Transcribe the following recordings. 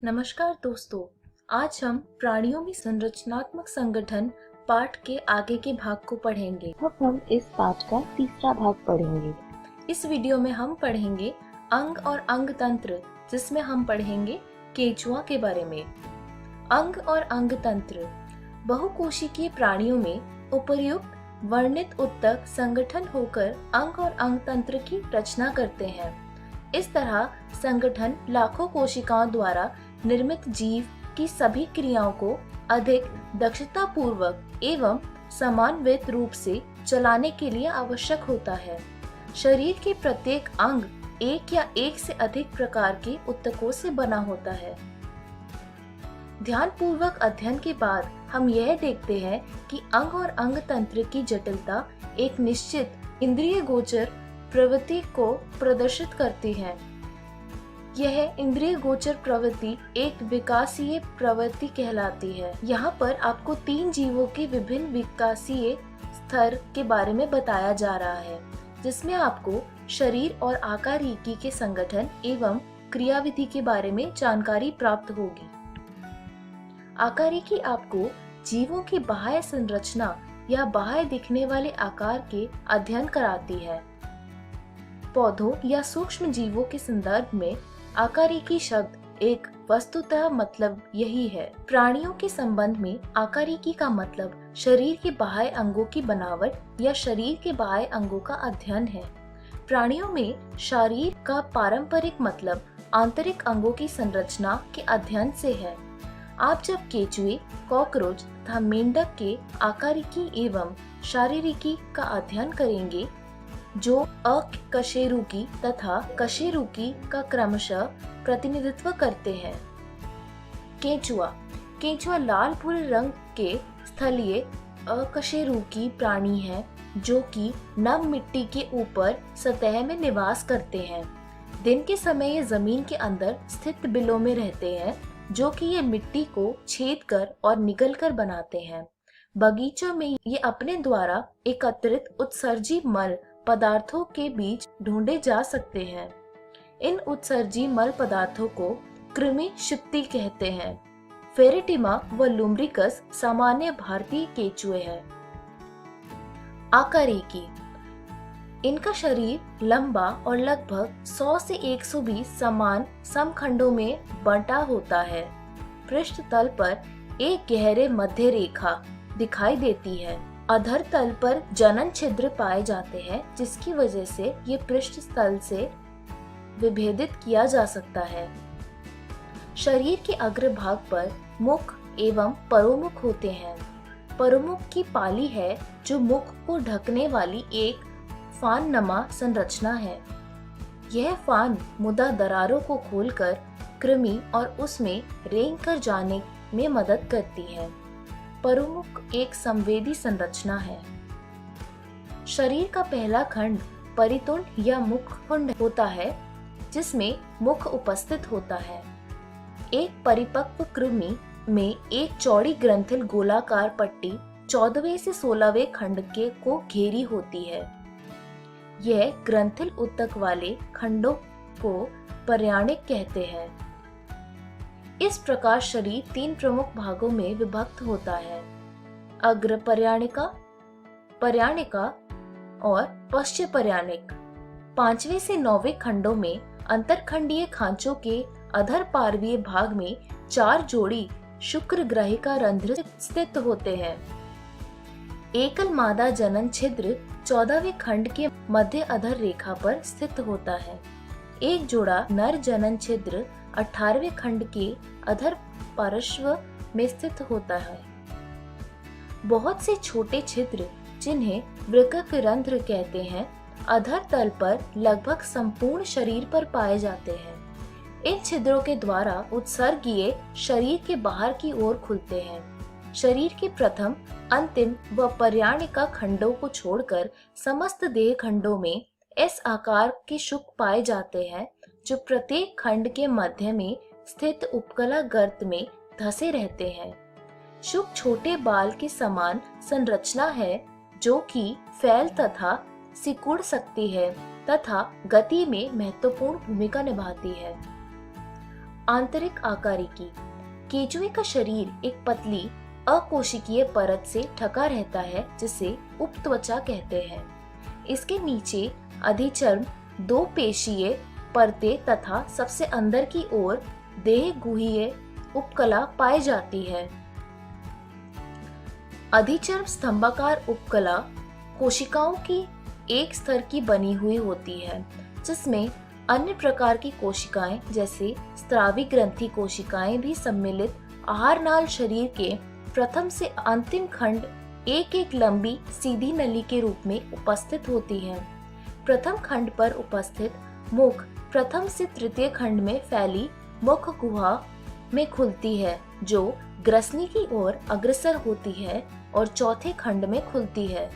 नमस्कार दोस्तों। आज हम प्राणियों में संरचनात्मक संगठन पाठ के आगे के भाग को पढ़ेंगे। अब हम इस पाठ का तीसरा भाग पढ़ेंगे। इस वीडियो में हम पढ़ेंगे अंग और अंग तंत्र, जिसमें हम पढ़ेंगे केंचुआ के बारे में। अंग और अंग तंत्र बहुकोशिकीय प्राणियों में उपर्युक्त वर्णित उत्तक संगठन होकर अंग और अंग तंत्र की रचना करते हैं। इस तरह संगठन लाखों कोशिकाओं द्वारा निर्मित जीव की सभी क्रियाओं को अधिक दक्षता पूर्वक एवं समन्वित रूप से चलाने के लिए आवश्यक होता है। शरीर के प्रत्येक अंग एक या एक से अधिक प्रकार के उत्तकों से बना होता है। ध्यानपूर्वक अध्ययन के बाद हम यह देखते हैं कि अंग और अंग तंत्र की जटिलता एक निश्चित इंद्रिय गोचर प्रवृत्ति को प्रदर्शित करती है। यह इंद्रिय गोचर प्रवृत्ति एक विकासीय प्रवृत्ति कहलाती है। यहाँ पर आपको 3 जीवों के विभिन्न विकासीय स्तर के बारे में बताया जा रहा है, जिसमें आपको शरीर और आकारिकी के संगठन एवं क्रियाविधि के बारे में जानकारी प्राप्त होगी। आकारिकी आपको जीवों की बाह्य संरचना या बाह्य दिखने वाले आकार के अध्ययन कराती है। पौधों या सूक्ष्म जीवों के संदर्भ में आकारिकी शब्द एक वस्तुतः मतलब यही है। प्राणियों के संबंध में आकारिकी का मतलब शरीर के बाह्य अंगों की बनावट या शरीर के बाह्य अंगों का अध्ययन है। प्राणियों में शरीर का पारंपरिक मतलब आंतरिक अंगों की संरचना के अध्ययन से है। आप जब केंचुए, कॉकरोच तथा मेंढक के आकारिकी एवं शारीरिकी का अध्ययन करेंगे, जो अकशेरुकी तथा कशेरुकी का क्रमशः प्रतिनिधित्व करते हैं। केंचुआ लाल भूरे रंग के स्थलीय अकशेरुकी प्राणी है, जो कि नम मिट्टी के ऊपर सतह में निवास करते हैं। दिन के समय ये जमीन के अंदर स्थित बिलों में रहते हैं, जो कि ये मिट्टी को छेद कर और निगल कर बनाते हैं। बगीचों में ये अपने द्वारा एकत्रित उत्सर्जी मल पदार्थों के बीच ढूंढे जा सकते हैं। इन उत्सर्जी मल पदार्थों को कृमि शिप्ति कहते हैं। फेरेटिमा व लुम्ब्रिकस सामान्य भारतीय केंचुए हैं। आकारिकी इनका शरीर लंबा और लगभग 100 से 120 समान समखंडों में बंटा होता है। पृष्ठ तल पर एक गहरे मध्य रेखा दिखाई देती है। अधर तल पर जनन छिद्र पाए जाते हैं, जिसकी वजह से ये पृष्ठ तल से विभेदित किया जा सकता है। शरीर के अग्रभाग पर मुख एवं परोमुख होते हैं। परोमुख की पाली है, जो मुख को ढकने वाली एक फान नमा संरचना है। यह फान मुदा दरारों को खोलकर कृमि और उसमें रेंग कर जाने में मदद करती है। परोमुख एक संवेदी संरचना है। शरीर का पहला खंड परितुंड या मुखखुंड होता है, जिसमें मुख उपस्थित होता है। एक परिपक्व कृमि में एक चौड़ी ग्रंथिल गोलाकार पट्टी 14वें से 16वें खंड के को घेरी होती है। यह ग्रंथिल उत्तक वाले खंडों को पर्याणिक कहते हैं। इस प्रकार शरीर 3 प्रमुख भागों में विभक्त होता है: अग्र पर्याणिका, पर्याणिका और पश्च पर्याणिक। 5वें से 9वें खंडों में अंतरखंडीय खांचों के अधर पार्वीय भाग में 4 जोड़ी शुक्र ग्रहिका रंध्र स्थित होते हैं। एकल मादा जनन छिद्र 14वें खंड के मध्य अधर रेखा पर स्थित होता है। एक जोड़ा नर जनन छिद्र 18वें खंड के अधर पार्श्व में स्थित होता है। बहुत से छोटे छिद्र, जिन्हें वृक्क रंध्र कहते हैं, अधर तल पर लगभग संपूर्ण शरीर पर पाए जाते हैं। इन छिद्रों के द्वारा उत्सर्गीय शरीर के बाहर की ओर खुलते हैं। शरीर के प्रथम, अंतिम व पर्याणिका खंडों को छोड़कर समस्त देह खंडों में एस आकार के शुक पाए जाते हैं, जो प्रत्येक खंड के मध्य में स्थित उपकला गर्त में धसे रहते हैं। शुक छोटे बाल के समान संरचना है, जो कि फैल तथा सिकुड़ सकती है तथा गति में महत्वपूर्ण भूमिका निभाती है। आंतरिक आकारिकी। केंचुए का शरीर एक पतली अकोशिकीय परत से ढका रहता है जिसे उपत्वचा कहते हैं। इसके नीचे अधिचर्म, दो पेशीय परतें तथा सबसे अंदर की ओर देहगुहीय उपकला पाई जाती है। अधिचर्म स्तंभाकार उपकला कोशिकाओं की एक स्तर की बनी हुई होती है, जिसमें अन्य प्रकार की कोशिकाएं जैसे स्रावी ग्रंथि कोशिकाएं भी सम्मिलित आहार नाल शरीर के प्रथम से अंतिम खंड एक एक लंबी सीधी नली के रूप में उपस्थित होती हैं। प्रथम खंड पर उपस्थित मुख प्रथम से तृतीय खंड में फैली मुख गुहा में खुलती है, जो ग्रसनी की ओर अग्रसर होती है और चौथे खंड में खुलती है।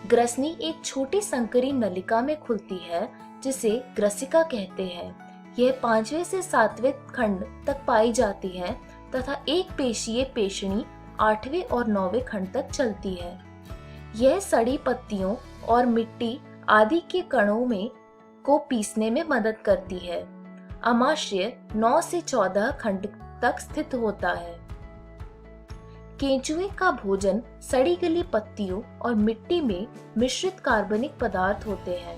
ग्रसनी एक छोटी संकरी नलिका में खुलती है जिसे ग्रसिका कहते हैं। यह 5वें से 7वें खंड तक पाई जाती है तथा एक पेशीय पेशणी 8वें और 9वें खंड तक चलती है। यह सड़ी पत्तियों और मिट्टी आदि के कणों में को पीसने में मदद करती है। अमाशय 9 से 14 खंड तक स्थित होता है। केंचुए का भोजन सड़ी गली पत्तियों और मिट्टी में मिश्रित कार्बनिक पदार्थ होते हैं।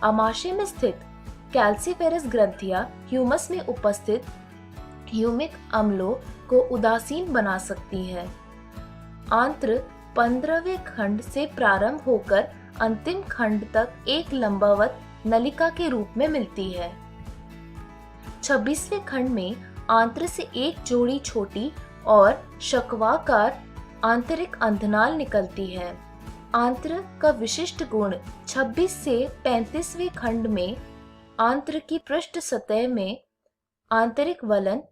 अमाशय में स्थित कैल्सीफेरस ग्रंथियां ह्यूमस में उपस्थित ह्यूमिक अम्लों को उदासीन बना सकती है। आंत्र 15वें खंड से प्रारंभ होकर अंतिम खंड तक एक लंबवत नलिका के रूप में मिलती है। 26वें खंड में आंत्र से एक जोड़ी छोटी और शक्वाकार आंतरिक अंधनाल निकलती है। आंत्र का विशिष्ट गुण 26 से 35वें खंड में आंत्र की पृष्ठ सतह में आंतरिक वलन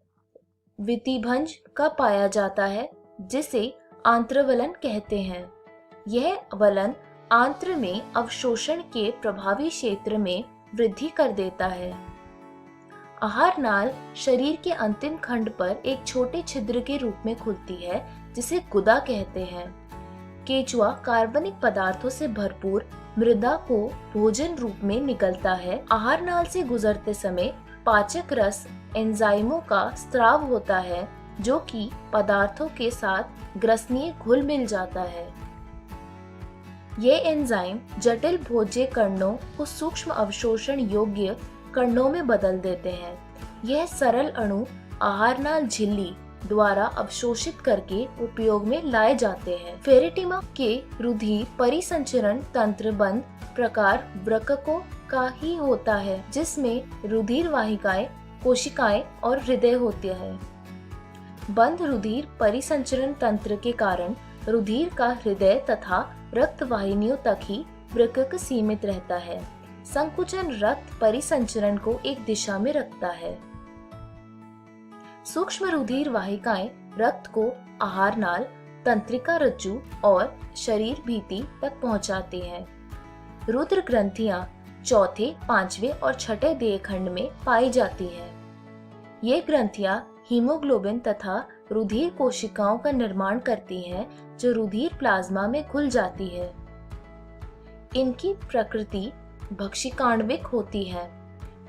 वितिभंज का पाया जाता है, जिसे आंत्रवलन कहते हैं। यह वलन आंत्र में अवशोषण के प्रभावी क्षेत्र में वृद्धि कर देता है। आहार नाल शरीर के अंतिम खंड पर एक छोटे छिद्र के रूप में खुलती है, जिसे गुदा कहते हैं। केंचुआ कार्बनिक पदार्थों से भरपूर मृदा को भोजन रूप में निगलता है। आहार नाल से गुजरते समय पाचक रस एंजाइमों का स्राव होता है, जो कि पदार्थों के साथ ग्रसनीय घुल मिल जाता है। ये एंजाइम जटिल भोज्य कणों को सूक्ष्म अवशोषण योग्य कणों में बदल देते हैं। यह सरल अणु आहार नाल झिल्ली द्वारा अवशोषित करके उपयोग में लाए जाते हैं। फेरेटिमा के रुधिर परिसंचरण तंत्र बंद प्रकार वृक्कों का ही होता है, जिसमें रुधिर वाहिकाएं, कोशिकाएं और हृदय होते हैं। बंद रुधिर परिसंचरण तंत्र के कारण रुधिर का हृदय तथा रक्त वाहिनियों तक ही वृक्क सीमित रहता है। संकुचन रक्त परिसंचरण को एक दिशा में रखता है। सूक्ष्म रुधिर वाहिकाएं रक्त को आहार नाल, तंत्रिका रज्जु और शरीर भित्ति तक पहुंचाती हैं। रुद्र ग्रंथियां चौथे, 5वें और 6ठे देह खंड में पाई जाती हैं। ये ग्रंथियां हीमोग्लोबिन तथा रुधिर कोशिकाओं का निर्माण करती हैं, जो रुधिर प्लाज्मा में घुल जाती है। इनकी प्रकृति भक्षिकाण्विक होती है।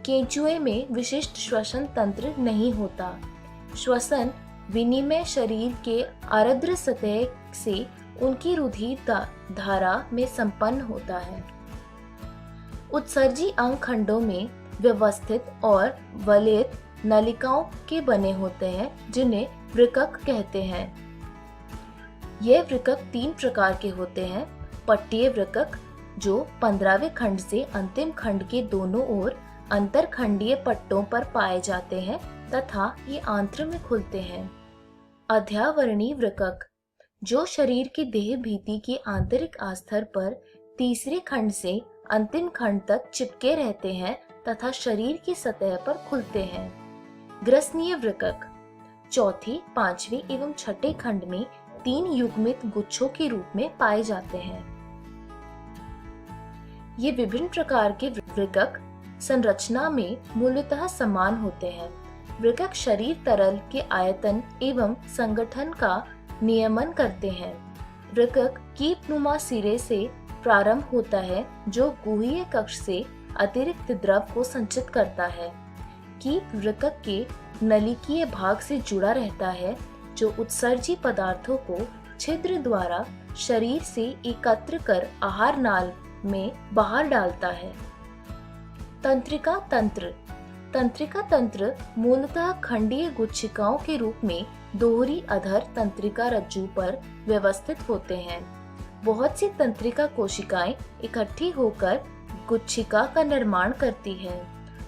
केंचुए में विशिष्ट श्वसन तंत्र नहीं होता। श्वसन विनिमय शरीर के आर्द्र सतह से उनकी रुधिर धारा में संपन्न होता है। उत्सर्जी अंग खंडों में व्यवस्थित और वलित नलिकाओं के बने होते हैं, जिन्हें वृक्क कहते हैं। ये वृक्क 3 प्रकार के होते हैं। पट्टीय वृक्क, जो 15वें खंड से अंतिम खंड के दोनों ओर अंतरखंडीय पट्टों पर पाए जाते हैं तथा ये आंत्र में खुलते हैं। अध्यावरणीय वृक्क, जो शरीर की देह भित्ति के आंतरिक आस्तर पर तीसरे खंड से अंतिम खंड तक चिपके रहते हैं तथा शरीर की सतह पर खुलते हैं। ग्रसनीय वृक्क चौथे, 5वें एवं 6ठे खंड में 3 युग्मित गुच्छों के रूप में पाए जाते हैं। ये विभिन्न प्रकार के वृक्क संरचना में मूलतः समान होते हैं। वृक्क शरीर तरल के आयतन एवं संगठन का नियमन करते हैं। वृक्क कीपनुमा सिरे से प्रारंभ होता है, जो गुहीय कक्ष से अतिरिक्त द्रव को संचित करता है। कीट वृक्क के नलिकीय भाग से जुड़ा रहता है, जो उत्सर्जी पदार्थों को छिद्र द्वारा शरीर से एकत्र कर आहार नाल में बाहर डालता है। तंत्रिका तंत्र। तंत्रिका तंत्र मूलतः खंडीय गुच्छिकाओं के रूप में दोहरी अधर तंत्रिका रज्जु पर व्यवस्थित होते हैं। बहुत सी तंत्रिका कोशिकाएं इकट्ठी होकर गुच्छिका का निर्माण करती हैं।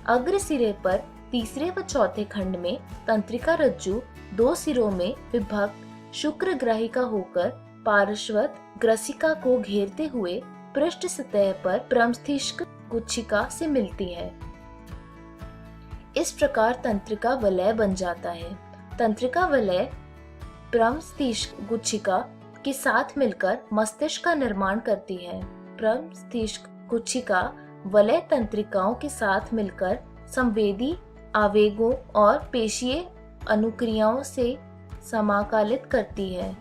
अग्र सिरे पर तीसरे व चौथे खंड में तंत्रिका रज्जु दो सिरों में विभक्त शुक्र ग्राहिका होकर पार्श्वत ग्रसिका को घेरते हुए पृष्ठ सतह पर प्रमस्तिष्क गुच्छिका से मिलती है। इस प्रकार तंत्रिका वलय बन जाता है। तंत्रिका वलय प्रमस्तिष्क गुच्छिका के साथ मिलकर मस्तिष्क का निर्माण करती है। प्रमस्तिष्क गुच्छिका वलय तंत्रिकाओं के साथ मिलकर संवेदी आवेगों और पेशीय अनुक्रियाओं से समाकालित करती है।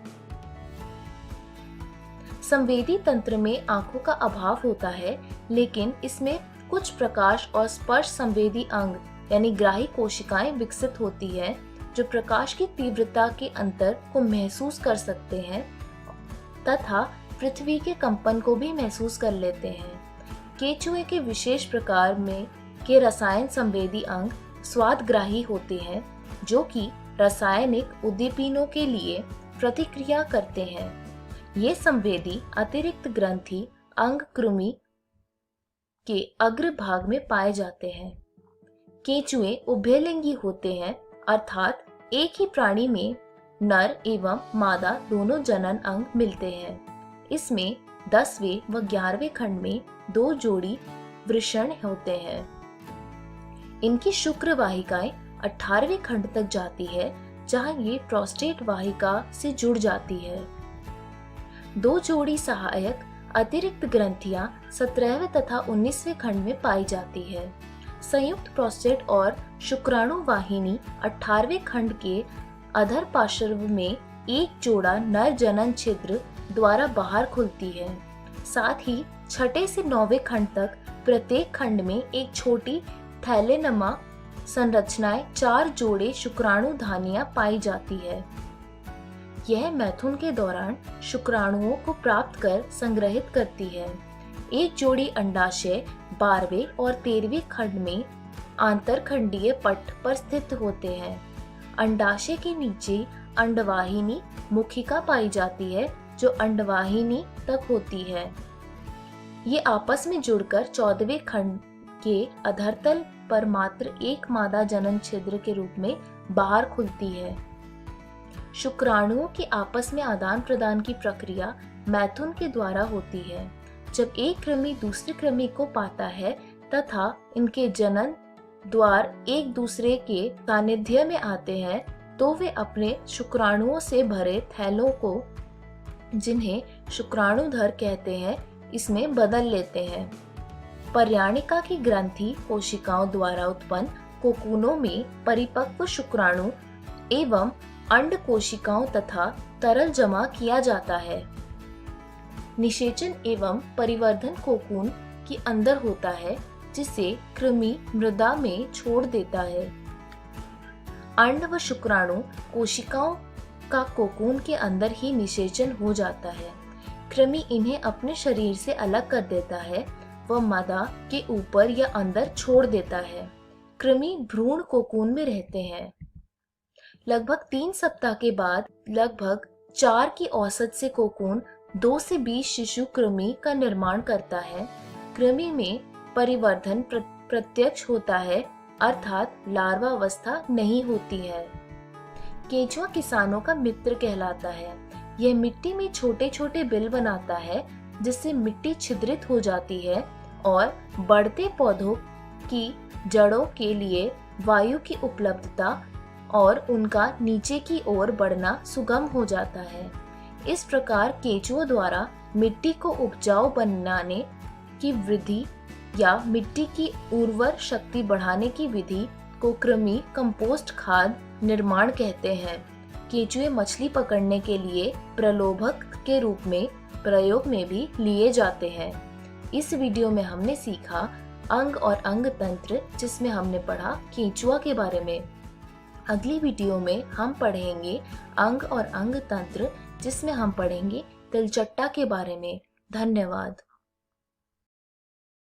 संवेदी तंत्र में आंखों का अभाव होता है, लेकिन इसमें कुछ प्रकाश और स्पर्श संवेदी अंग यानी ग्राही कोशिकाएं विकसित होती है, जो प्रकाश की तीव्रता के अंतर को महसूस कर सकते हैं तथा पृथ्वी के कंपन को भी महसूस कर लेते हैं। केचुए के विशेष प्रकार में के रसायन संवेदी अंग स्वादग्राही होते हैं, जो कि रासायनिक उद्दीपनों के लिए प्रतिक्रिया करते हैं। ये संवेदी अतिरिक्त ग्रंथि अंग कृमि के अग्र भाग में पाए जाते हैं। केचुए उभयलिंगी होते हैं, अर्थात एक ही प्राणी में नर एवं मादा दोनों जनन अंग मिलते हैं। इसमें 10वें व 11वें खंड में 2 जोड़ी वृषण होते हैं। इनकी शुक्र वाहिकाएं 18वें खंड तक जाती है, जहां ये प्रोस्टेट वाहिका से जुड़ जाती है। 2 जोड़ी सहायक अतिरिक्त ग्रंथियां 17वें तथा 19वें खंड में पाई जाती है। संयुक्त प्रोस्टेट और शुक्राणु वाहिनी 18वें खंड के अधर पार्श्व में एक जोड़ा नर जनन छिद्र द्वारा बाहर खुलती है। साथ ही 6 से 9वें खंड तक प्रत्येक खंड में एक छोटी थैलेनमा संरचनाएं 4 जोड़े शुक्राणु धानियां पाई जाती है। यह मैथुन के दौरान शुक्राणुओं को प्राप्त कर संग्रहित करती है। एक जोड़ी अंडाशय 12वें और 13वें खंड में आंतरखंडीय पट्ट पर स्थित होते हैं। अंडाशय के नीचे अंडवाहिनी मुखिका पाई जाती है, जो अंडवाहिनी तक होती है। ये आपस में जुड़कर 14वें खंड के अधरतल पर मात्र एक मादा जनन छिद्र के रूप में बाहर खुलती है। शुक्राणुओं के आपस में आदान प्रदान की प्रक्रिया मैथुन के द्वारा होती है। जब एक कृमि दूसरे कृमि को पाता है तथा इनके जनन द्वार एक दूसरे के सानिध्य में आते हैं, तो वे अपने शुक्राणुओं से भरे थैलों को, जिन्हें शुक्राणुधर कहते हैं, इसमें बदल लेते हैं। पर्याणिका की ग्रंथि कोशिकाओं द्वारा उत्पन्न कोकूनों में परिपक्व शुक्राणु एवं अंड कोशिकाओं तथा तरल जमा किया जाता है। निषेचन एवं परिवर्धन कोकून के अंदर होता है, जिसे कृमि मृदा में छोड़ देता है। अंड व शुक्राणु कोशिकाओं का कोकून के अंदर ही निषेचन हो जाता है। कृमि इन्हें अपने शरीर से अलग कर देता है व मादा के ऊपर या अंदर छोड़ देता है। कृमि भ्रूण कोकून में रहते हैं। लगभग 3 सप्ताह के बाद लगभग 4 की औसत से कोकून 2 से 20 शिशु कृमि का निर्माण करता है। कृमि में परिवर्धन प्रत्यक्ष होता है, अर्थात लार्वा अवस्था नहीं होती है। केंचुआ किसानों का मित्र कहलाता है। यह मिट्टी में छोटे छोटे बिल बनाता है, जिससे मिट्टी छिद्रित हो जाती है और बढ़ते पौधों की जड़ों के लिए वायु की उपलब्धता और उनका नीचे की ओर बढ़ना सुगम हो जाता है। इस प्रकार केंचुओं द्वारा मिट्टी को उपजाऊ बनाने की वृद्धि या मिट्टी की उर्वर शक्ति बढ़ाने की विधि को कृमि कंपोस्ट खाद निर्माण कहते हैं। केंचुए मछली पकड़ने के लिए प्रलोभक के रूप में प्रयोग में भी लिए जाते हैं। इस वीडियो में हमने सीखा अंग और अंग तंत्र, जिसमें हमने पढ़ा केंचुआ के बारे में। अगली वीडियो में हम पढ़ेंगे अंग और अंग तंत्र, जिसमें हम पढ़ेंगे तिलचट्टा के बारे में। धन्यवाद।